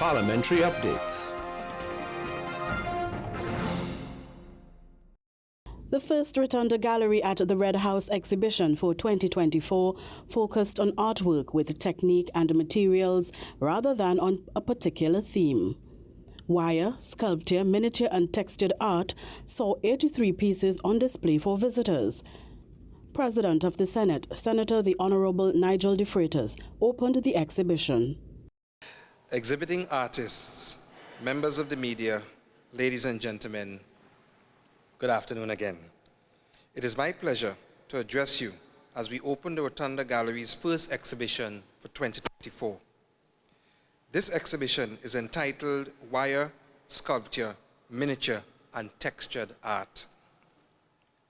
Parliamentary updates. The first Rotunda Gallery at the Red House exhibition for 2024 focused on artwork with technique and materials rather than on a particular theme. Wire, sculpture, miniature and textured art saw 83 pieces on display for visitors. President of the Senate, Senator the Honorable Nigel De Freitas, opened the exhibition. Exhibiting artists, members of the media, ladies and gentlemen, good afternoon again. It is my pleasure to address you as we open the Rotunda Gallery's first exhibition for 2024. This exhibition is entitled Wire, Sculpture, Miniature and Textured Art.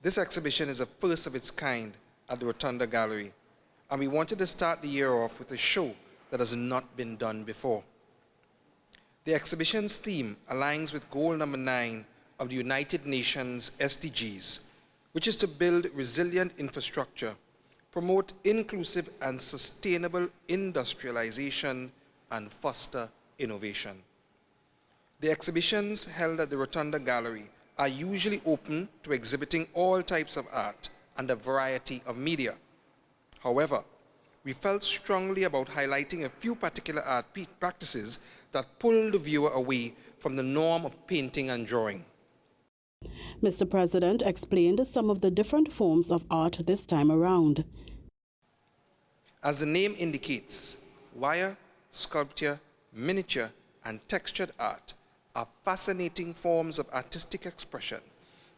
This exhibition is a first of its kind at the Rotunda Gallery, and we wanted to start the year off with a show that has not been done before. The exhibition's theme aligns with goal number 9 of the United Nations SDGs, which is to build resilient infrastructure, promote inclusive and sustainable industrialization, and foster innovation. The exhibitions held at the Rotunda Gallery are usually open to exhibiting all types of art and a variety of media. However, we felt strongly about highlighting a few particular art practices that pull the viewer away from the norm of painting and drawing. Mr. President explained some of the different forms of art this time around. As the name indicates, wire, sculpture, miniature, and textured art are fascinating forms of artistic expression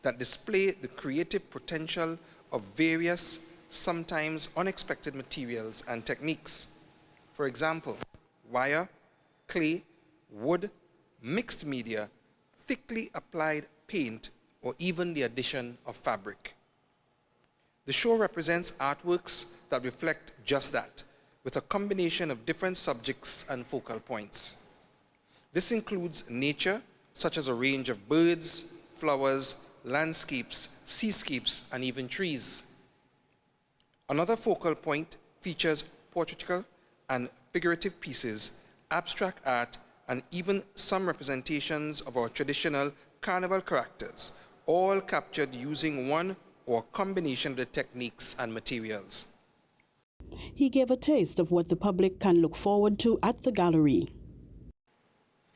that display the creative potential of various, sometimes unexpected materials and techniques. For example, wire, clay, wood, mixed media, thickly applied paint, or even the addition of fabric. The show represents artworks that reflect just that, with a combination of different subjects and focal points. This includes nature, such as a range of birds, flowers, landscapes, seascapes, and even trees. Another focal point features portraiture and figurative pieces, abstract art, and even some representations of our traditional carnival characters, all captured using one or a combination of the techniques and materials. He gave a taste of what the public can look forward to at the gallery.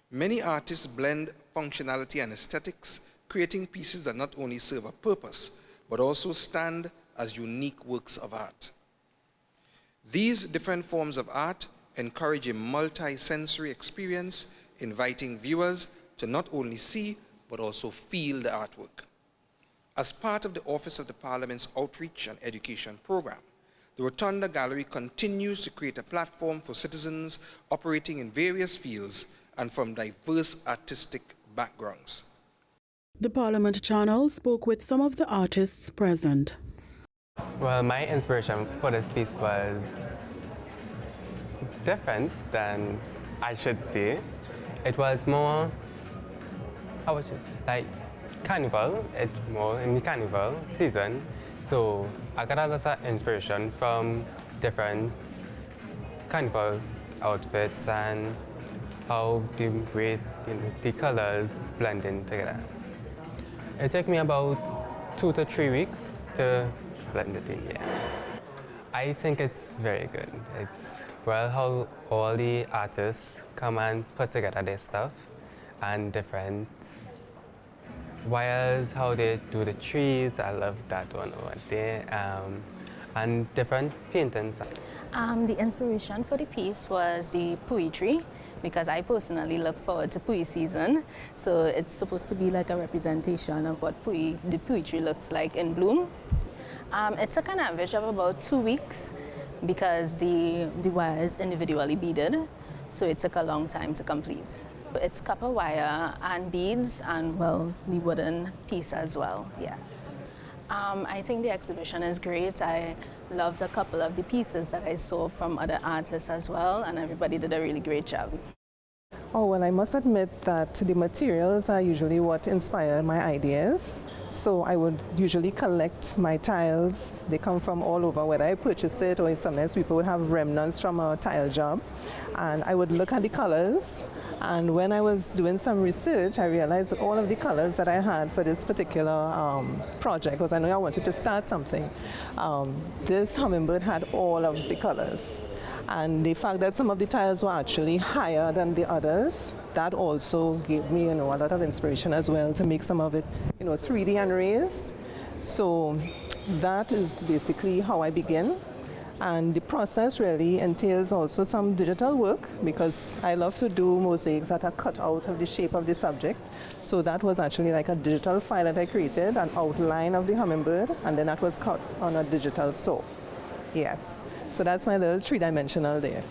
Many artists blend functionality and aesthetics, creating pieces that not only serve a purpose, but also stand as unique works of art. These different forms of art encourage a multi-sensory experience, inviting viewers to not only see, but also feel the artwork. As part of the Office of the Parliament's Outreach and Education Program, the Rotunda Gallery continues to create a platform for citizens operating in various fields and from diverse artistic backgrounds. The Parliament channel spoke with some of the artists present. Well, my inspiration for this piece was different than I should say. It was more, like carnival. It's more in the carnival season. So I got a lot of inspiration from different carnival outfits and how the way the colors blend in together. It took me about 2 to 3 weeks to blend it in, yeah. I think it's very good. It's well how all the artists come and put together their stuff and different wires, how they do the trees. I love that one over there. And different paintings. The inspiration for the piece was the poetry, because I personally look forward to poetry season. So it's supposed to be like a representation of what the poetry looks like in bloom. It took an average of about 2 weeks because the wires individually beaded, so it took a long time to complete. It's copper wire and beads and, well, the wooden piece as well, yes. I think the exhibition is great. I loved a couple of the pieces that I saw from other artists as well, and everybody did a really great job. Oh, well, I must admit that the materials are usually what inspire my ideas. So I would usually collect my tiles. They come from all over, whether I purchase it or sometimes people would have remnants from a tile job. And I would look at the colors. And when I was doing some research, I realized that all of the colors that I had for this particular project, because I knew I wanted to start something, this hummingbird had all of the colors. And the fact that some of the tiles were actually higher than the others, that also gave me, a lot of inspiration as well to make some of it, 3D and raised. So that is basically how I begin. And the process really entails also some digital work, because I love to do mosaics that are cut out of the shape of the subject. So that was actually like a digital file that I created, an outline of the hummingbird, and then that was cut on a digital saw. Yes. So that's my little three-dimensional there.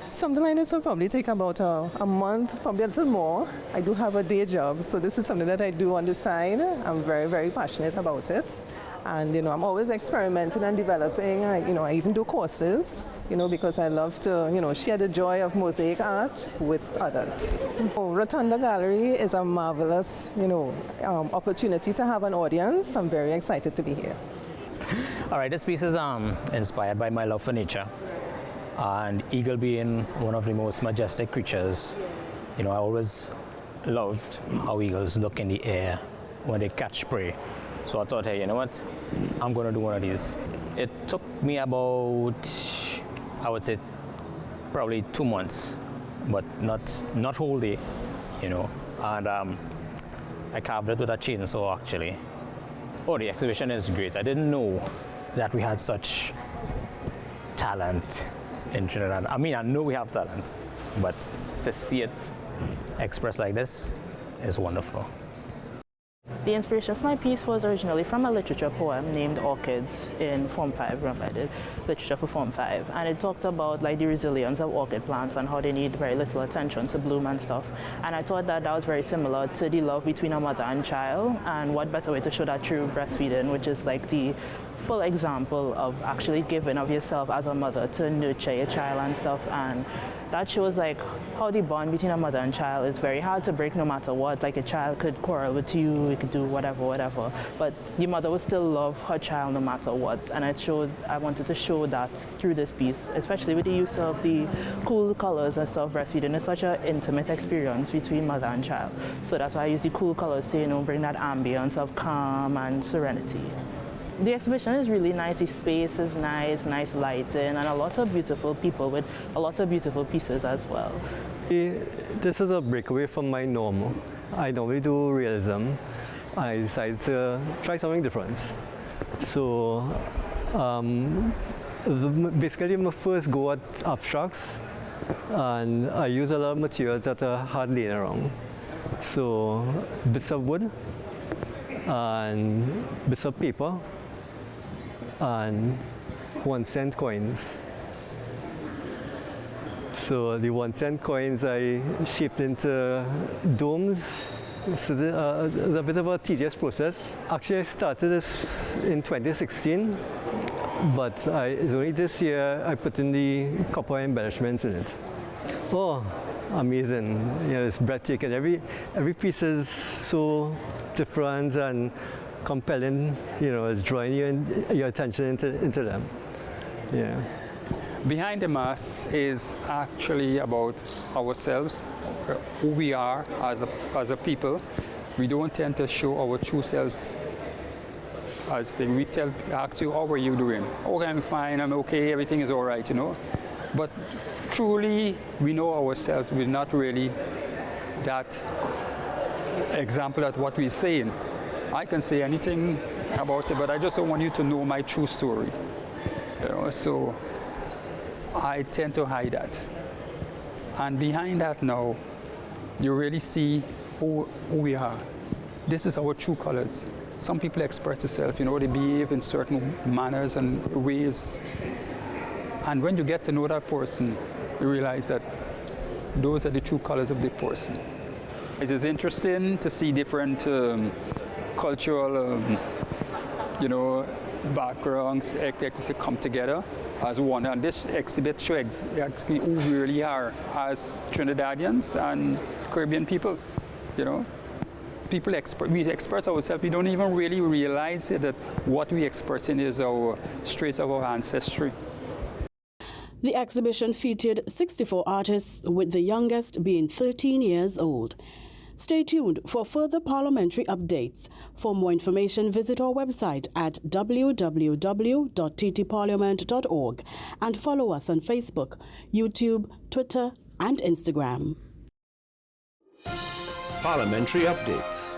Something like this will probably take about a month, probably a little more. I do have a day job, so this is something that I do on the side. I'm very, very passionate about it. And, I'm always experimenting and developing. I even do courses, because I love to, share the joy of mosaic art with others. Rotunda Gallery is a marvelous, opportunity to have an audience. I'm very excited to be here. All right, this piece is inspired by my love for nature, and eagle being one of the most majestic creatures. I always loved how eagles look in the air when they catch prey. So I thought, hey, you know what? I'm going to do one of these. It took me about, I would say, probably 2 months, but not whole day, And I carved it with a chainsaw, actually. Oh, the exhibition is great. I didn't know that we had such talent in Trinidad. I mean, I know we have talent, but to see it expressed like this is wonderful. The inspiration for my piece was originally from a literature poem named Orchids in Form 5, remember I did literature for Form 5. And it talked about like the resilience of orchid plants and how they need very little attention to bloom and stuff. And I thought that was very similar to the love between a mother and child, and what better way to show that through breastfeeding, which is like the full example of actually giving of yourself as a mother to nurture your child and stuff. And that shows like how the bond between a mother and child is very hard to break no matter what. Like a child could quarrel with you, it could do whatever, but your mother will still love her child no matter what. And I wanted to show that through this piece, especially with the use of the cool colors and stuff. Breastfeeding is such an intimate experience between mother and child. So that's why I use the cool colors to, bring that ambience of calm and serenity. The exhibition is really nice, the space is nice lighting, and a lot of beautiful people with a lot of beautiful pieces as well. This is a breakaway from my norm. I normally do realism. I decided to try something different. So basically my first go at abstracts, and I use a lot of materials that are hard laying around. So bits of wood and bits of paper and 1 cent coins. So the 1 cent coins I shaped into domes. So it's a bit of a tedious process. Actually, I started this in 2016, but it's only this year I put in the copper embellishments in it. Oh, amazing! It's breathtaking. Every piece is so different and compelling. It's drawing your attention into them. Yeah. Behind the mask is actually about ourselves, who we are as a people. We don't tend to show our true selves. As we ask you, how are you doing? Okay, I'm fine, I'm okay, everything is all right, But truly, we know ourselves. We're not really that example at what we're saying. I can say anything about it, but I just don't want you to know my true story. So I tend to hide that. And behind that now, you really see who we are. This is our true colors. Some people express themselves, they behave in certain manners and ways. And when you get to know that person, you realize that those are the true colors of the person. It is interesting to see different cultural, backgrounds to come together as one. And this exhibit shows actually who we really are as Trinidadians and Caribbean people, you know. We express ourselves, we don't even really realize that what we expressing is our trace of our ancestry. The exhibition featured 64 artists, with the youngest being 13 years old. Stay tuned for further parliamentary updates. For more information, visit our website at www.ttparliament.org and follow us on Facebook, YouTube, Twitter, and Instagram. Parliamentary updates.